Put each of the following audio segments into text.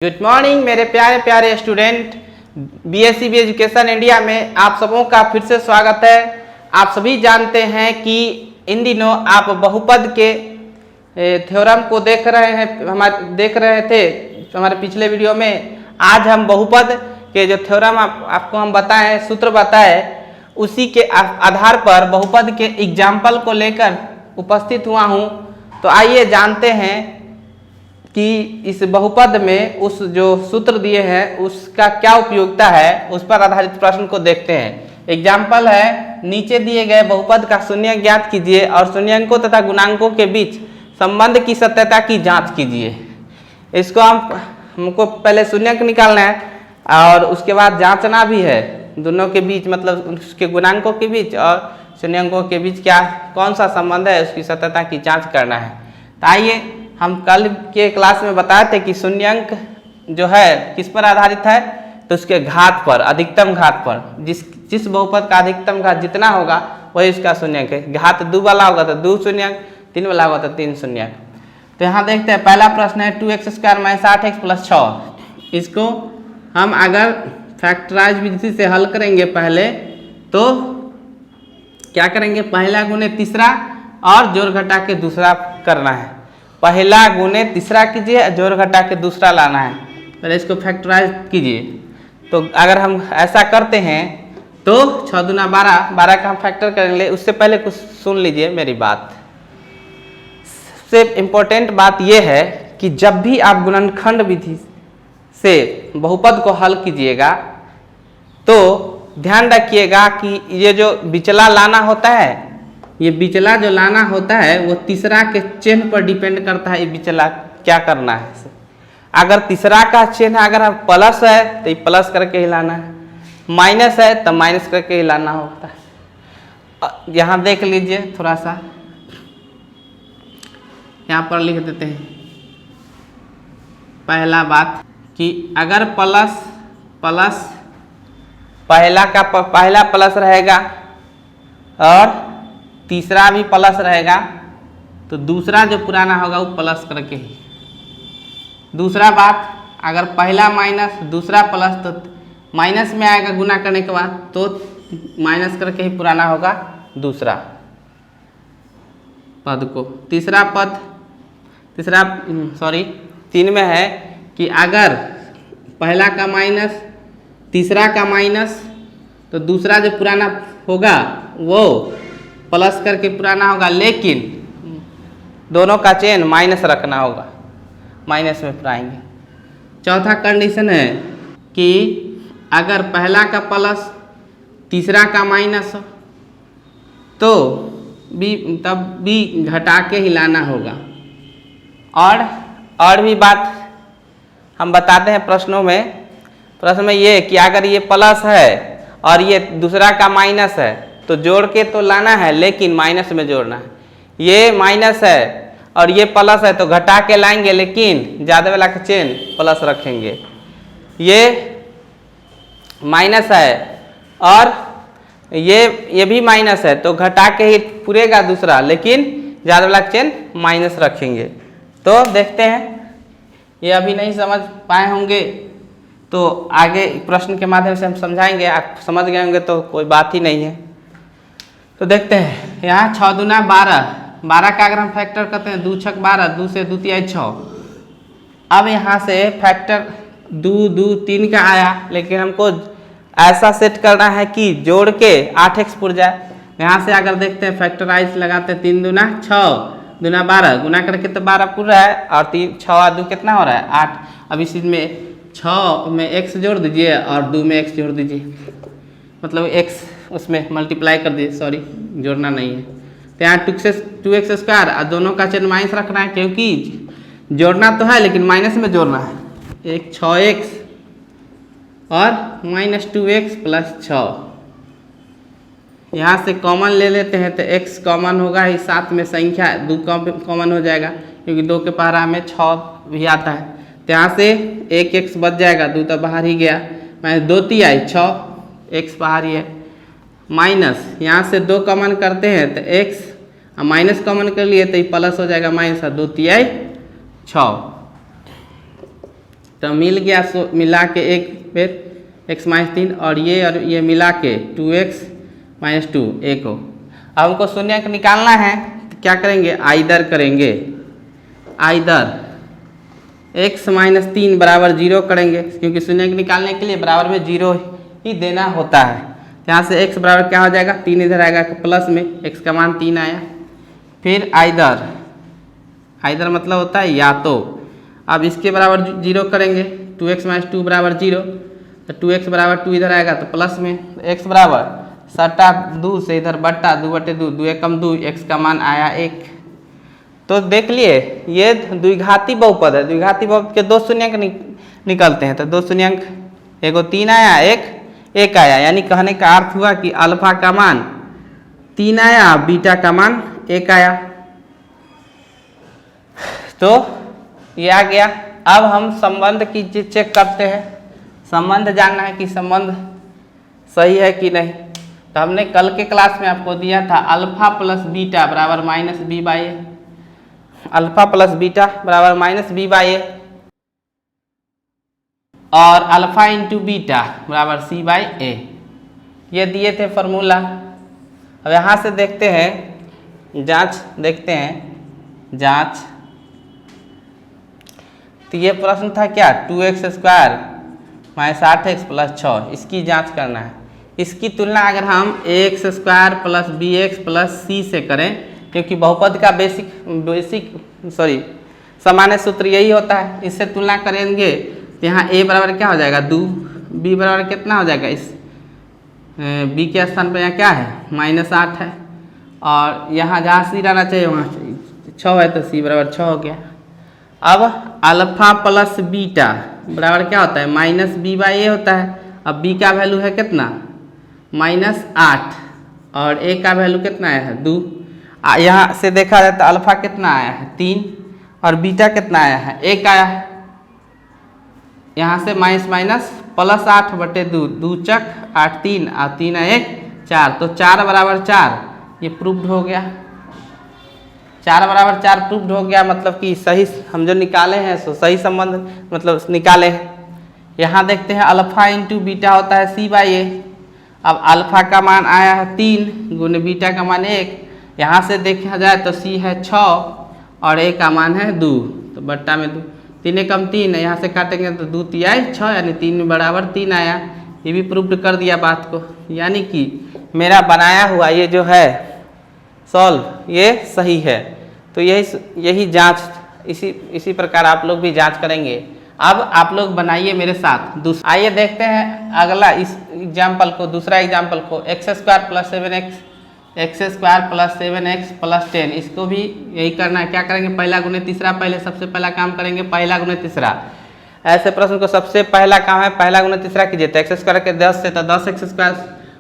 Good morning मेरे प्यारे प्यारे स्टूडेंट। बीएससी एजुकेशन इंडिया में आप सबों का फिर से स्वागत है। आप सभी जानते हैं कि इन दिनों आप बहुपद के थ्योरम को देख रहे थे हमारे पिछले वीडियो में। आज हम बहुपद के जो थ्योरम आपको हम बताएं, सूत्र बताए, उसी के आधार पर बहुपद के एग्जाम्पल को लेकर उपस्थित हुआ हूँ। तो आइए जानते हैं कि इस बहुपद में उस जो सूत्र दिए हैं उसका क्या उपयोगिता है, उस पर आधारित प्रश्न को देखते हैं। एग्जाम्पल है, नीचे दिए गए बहुपद का शून्यक ज्ञात कीजिए और शून्यंकों तथा गुणांकों के बीच संबंध की सत्यता की जांच कीजिए। इसको हमको पहले शून्यक निकालना है और उसके बाद जांचना भी है दोनों के बीच, मतलब उसके गुणांकों के बीच और शून्यंकों के बीच कौन सा संबंध है, उसकी सत्यता की जाँच करना है। तो आइए, हम कल के क्लास में बताए थे कि शून्यंक जो है किस पर आधारित है, तो उसके घात पर, अधिकतम घात पर। जिस बहुपद का अधिकतम घात जितना होगा वही उसका शून्यंक है। घात 2 वाला होगा तो 2 शून्यंक, 3 वाला होगा तो 3 शून्यंक। तो यहाँ देखते हैं, पहला प्रश्न है 2x² - 8x + 6। इसको हम अगर फैक्टराइज विधि से हल करेंगे पहले, तो क्या करेंगे, पहला गुने तीसरा और जोड़ घटा के दूसरा करना है। पहला गुने तीसरा कीजिए, जोड़ घटा के दूसरा लाना है। पहले इसको फैक्टराइज कीजिए। तो अगर हम ऐसा करते हैं तो 6 दूना 12, 12 का हम फैक्टर करेंगे। उससे पहले कुछ सुन लीजिए मेरी बात। सबसे इम्पोर्टेंट बात यह है कि जब भी आप गुणनखंड विधि से बहुपद को हल कीजिएगा तो ध्यान रखिएगा कि ये जो विचला लाना होता है, ये विचला जो लाना होता है वो तीसरा के चिन्ह पर डिपेंड करता है। ये विचला क्या करना है, अगर तीसरा का चिन्ह अगर हम प्लस है तो ये प्लस करके हिलाना है, माइनस है तो माइनस करके हिलाना होता है। यहाँ देख लीजिए थोड़ा सा, यहाँ पर लिख देते हैं पहला बात कि अगर प्लस पहला प्लस रहेगा और तीसरा भी प्लस रहेगा, तो दूसरा जो पुराना होगा वो प्लस करके ही। दूसरा बात, अगर पहला माइनस दूसरा प्लस, तो माइनस में आएगा गुना करने के बाद, तो माइनस करके ही पुराना होगा दूसरा पद को। तीन में है कि अगर पहला का माइनस तीसरा का माइनस, तो दूसरा जो पुराना होगा वो प्लस करके पुराना होगा, लेकिन दोनों का चेन माइनस रखना होगा, माइनस में पुराएंगे। चौथा कंडीशन है कि अगर पहला का प्लस तीसरा का माइनस, तो तब भी घटा के हिलाना होगा। और भी बात हम बताते हैं प्रश्नों में। प्रश्न में ये कि अगर ये प्लस है और ये दूसरा का माइनस है तो जोड़ के तो लाना है, लेकिन माइनस में जोड़ना है। ये माइनस है और ये प्लस है तो घटा के लाएंगे, लेकिन ज़्यादा वाला का चेन प्लस रखेंगे। ये माइनस है और ये भी माइनस है तो घटा के ही पूरेगा दूसरा, लेकिन ज़्यादा वाला का चेन माइनस रखेंगे। तो देखते हैं, ये अभी नहीं समझ पाए होंगे तो आगे प्रश्न के माध्यम से हम समझाएंगे। आप समझ गए होंगे तो कोई बात ही नहीं है। तो देखते हैं, यहाँ 6 दूना 12, 12 का अगर हम फैक्टर करते हैं 2 × 6 = 12, 2 से 2 × 6। अब यहाँ से फैक्टर 2 2 3 का आया, लेकिन हमको ऐसा सेट करना है कि जोड़ के 8x पुर जाए। यहाँ से अगर देखते हैं फैक्टराइज लगाते हैं, 3 दूना 6, दूना 12, गुना करके तो 12 पुर रहा है और 6 और 2 कितना हो रहा है, 8। अब इस में 6 में x जोड़ दीजिए और 2 में x जोड़ दीजिए, मतलब x उसमें मल्टीप्लाई कर दीजिए, सॉरी जोड़ना नहीं है। तो यहाँ 2x² और दोनों का चिन्ह माइनस रखना है, क्योंकि जोड़ना तो है लेकिन माइनस में जोड़ना है। एक 6x और -2x + 6। यहाँ से कॉमन ले लेते हैं तो x कॉमन होगा ही, साथ में संख्या 2 कॉमन हो जाएगा, क्योंकि 2 के पहरा में 6 भी आता है। तो यहाँ से 1x बच जाएगा, 2 तो बाहर ही गया, मैं 2 × 3 = 6, x बाहर ही है। माइनस यहाँ से 2 कॉमन करते हैं तो x, और माइनस कॉमन कर लिए तो ये प्लस हो जाएगा, -2 × 3 = 6। तो मिल गया, सो मिला के एक फिर x माइनस 3 और ये मिला के 2x माइनस 2 एक हो। अब हमको शून्यंक निकालना है तो क्या करेंगे, आइदर करेंगे, आइदर x माइनस 3 बराबर 0 करेंगे, क्योंकि शून्यंक निकालने के लिए बराबर में 0 ही देना होता है। यहाँ से x बराबर क्या हो जाएगा, 3 इधर आएगा प्लस में, x का मान 3 आया। फिर आइदर, आइदर मतलब होता है या तो। अब इसके बराबर 0 करेंगे, 2x माइनस 2 बराबर 0, तो 2x बराबर 2 इधर आएगा तो प्लस में, x बराबर सट्टा 2 से इधर बट्टा 2/2, 2 एकम 2, x का मान आया 1। तो देख लिए ये द्विघाती बहुपद है, द्विघाती बहुपद के दो शून्यंक निकलते हैं, तो दो शून्यंक, एगो 3 आया, एक आया, यानी कहने का अर्थ हुआ कि अल्फा का मान 3 आया, बीटा का मान 1 आया। तो ये आ गया। अब हम संबंध की चीज चेक करते हैं, संबंध जानना है कि संबंध सही है कि नहीं। तो हमने कल के क्लास में आपको दिया था अल्फा प्लस बीटा बराबर minus b by a, alpha plus beta बराबर माइनस बी बाई ए, और अल्फा इंटू बीटा बराबर सी बाई ए, ये दिए थे फॉर्मूला। अब यहाँ से देखते हैं, जांच देखते हैं, जांच। तो ये प्रश्न था क्या, 2x square minus 8x plus 6, इसकी जांच करना है। इसकी तुलना अगर हम ax square plus bx plus c से करें, क्योंकि बहुपद का सामान्य सूत्र यही होता है, इससे तुलना करेंगे तो यहाँ a बराबर क्या हो जाएगा 2, b बराबर कितना हो जाएगा, इस b के स्थान पर यहाँ क्या है -8 है, और यहाँ जहाँ c रहना चाहिए वहाँ 6 है, तो c बराबर 6 हो गया। अब अल्फा प्लस बीटा बराबर क्या होता है माइनस बी बाई ए होता है। अब b का वैल्यू है कितना -8 और a का वैल्यू कितना आया है 2। यहाँ से देखा जाए तो अल्फा कितना आया है 3 और बीटा कितना आया है 1 आया है। यहाँ से माइनस माइनस प्लस 8/2, 2 चक 8 3 और 3 1 4, तो 4 बराबर 4, ये प्रूव्ड हो गया। 4 बराबर 4 प्रूव्ड हो गया, मतलब कि सही हम जो निकाले हैं सो सही संबंध मतलब निकाले हैं। यहाँ देखते हैं अल्फा इंटू बीटा होता है सी बाई ए। अब अल्फा का मान आया है 3 गुने बीटा का मान 1, यहाँ से देखा जाए तो सी है 6 और ए का मान है 2, तो बट्टा में 2, 3 एकम 3, यहाँ से काटेंगे तो 2 तिहाई 6, यानी 3 बराबर 3 आया। ये भी प्रूव्ड कर दिया बात को, यानी कि मेरा बनाया हुआ ये जो है सॉल्व ये सही है। तो यही जांच, इसी प्रकार आप लोग भी जांच करेंगे। अब आप लोग बनाइए मेरे साथ। आइए देखते हैं अगला इस एग्जाम्पल को, दूसरा एग्जाम्पल को, x square plus 7x, x square plus 7x plus 10, इसको भी यही करना है। क्या करेंगे, पहला गुने तीसरा, पहले सबसे पहला काम करेंगे पहला गुने तीसरा। ऐसे प्रश्न को सबसे पहला काम है पहला गुने तीसरा कीजिए, तो x स्क्वायर के 10 से तो 10x स्क्वायर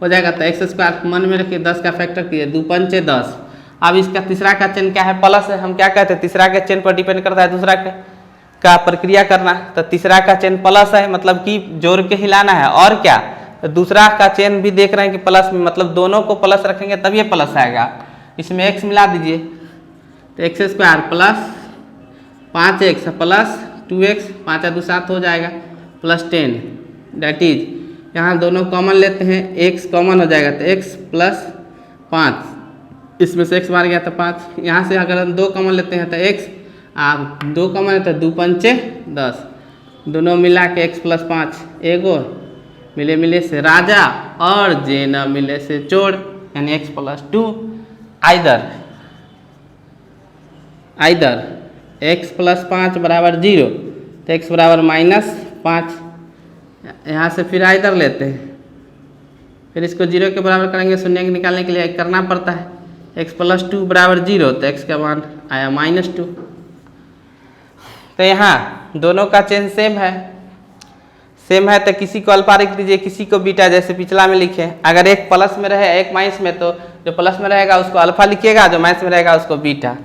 हो जाएगा, तो x स्क्वायर मन में रखिए 10 का फैक्टर कीजिए, 2 पंचे 10। अब इसका तीसरा का चिन्ह क्या है, प्लस है। हम क्या कहते हैं, तीसरा के चिन्ह पर डिपेंड करता है दूसरा का प्रक्रिया करना, तो तीसरा का चिन्ह प्लस है, मतलब कि जोड़ के हिलाना है। और क्या, तो दूसरा का चिन्ह भी देख रहे हैं कि प्लस में, मतलब दोनों को प्लस रखेंगे तब ये प्लस आएगा। इसमें x मिला दीजिए, तो x square plus 5x plus 2x, 5 2 7 हो जाएगा, प्लस 10, डैट इज यहाँ दोनों कॉमन लेते हैं, x कॉमन हो जाएगा, तो x प्लस 5, इसमें से x मार गया तो 5, यहाँ से अगर हम 2 कॉमन लेते हैं तो x, आप 2 कॉमन है तो 2 पंचे 10, दोनों मिला के x प्लस 5, एगो मिले मिले से राजा और जे न मिले से चोर, यानी x plus 2। Either x plus 5 बराबर 0, तो x बराबर -5, यहाँ से फिर आइदर लेते हैं, फिर इसको 0 के बराबर करेंगे, शून्य निकालने के लिए करना पड़ता है। x प्लस 2 बराबर 0, तो x का मान आया -2। तो यहाँ दोनों का चिन्ह सेम है, तो किसी को अल्फा लिख दीजिए, किसी को बीटा, जैसे पिछला में लिखे। अगर एक प्लस में रहे एक माइनस में, तो जो प्लस में रहेगा उसको अल्फा लिखिएगा, जो माइनस में रहेगा उसको बीटा।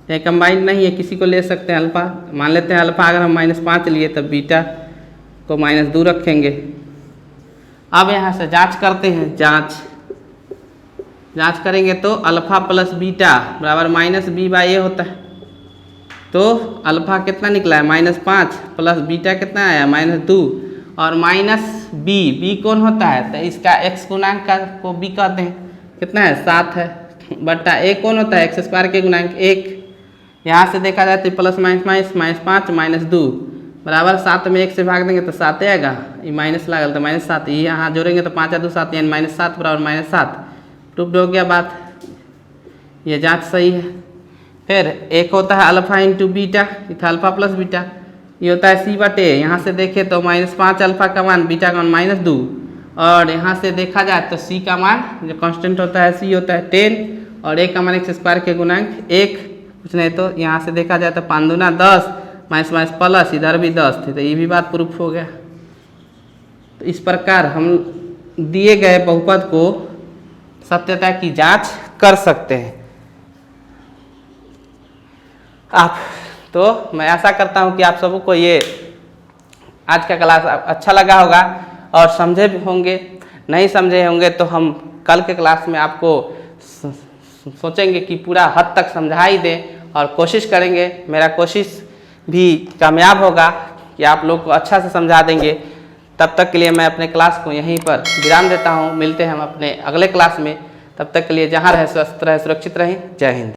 ये कंबाइंड नहीं है, किसी को ले सकते हैं अल्फा। मान लेते हैं अल्फा अगर हम -5 लिए तो बीटा को -2 रखेंगे। अब यहाँ से जांच करते हैं, जांच करेंगे तो अल्फा प्लस बीटा बराबर -b/a होता है। तो अल्फा कितना निकला है -5 प्लस बीटा कितना आया -2 और माइनस बी कौन होता है, तो इसका x गुणांक का को बी कहते हैं, कितना है 7 है, बट्टा ए कौन होता है x² के गुणांक 1। यहाँ से देखा जाए तो प्लस माइनस -5 -2 बराबर 7 में 1 से भाग देंगे तो 7 आएगा, ये माइनस लागल तो -7, ये यहाँ जोड़ेंगे तो 5 2 7 यानी -7 बराबर -7। प्रूफ हो गया बात, ये जांच सही है। फिर एक होता है अल्फा इंटू बीटा, इतना अल्फा प्लस बीटा, ये होता है सी बटे, यहाँ से देखें तो -5 अल्फा का मान, बीटा का मान -2, और यहाँ से देखा जाए तो सी का मान जो कांस्टेंट होता है सी होता है 10 और ए का मान x² के गुणांक 1, कुछ नहीं तो यहाँ से देखा जाए तो 5 दूना 10 माइनस प्लस इधर भी 10 थे, तो ये भी बात प्रूफ हो गया। तो इस प्रकार हम दिए गए बहुपद को सत्यता की जांच कर सकते हैं। आप तो मैं आशा करता हूं कि आप सबको ये आज का क्लास अच्छा लगा होगा और समझे भी होंगे, नहीं समझे होंगे तो हम कल के क्लास में आपको सोचेंगे कि पूरा हद तक समझा ही दें और कोशिश करेंगे, मेरा कोशिश भी कामयाब होगा कि आप लोग को अच्छा से समझा देंगे। तब तक के लिए मैं अपने क्लास को यहीं पर विराम देता हूं, मिलते हैं हम अपने अगले क्लास में, तब तक के लिए जहां रहे स्वस्थ रहे सुरक्षित रहें, जय हिंद।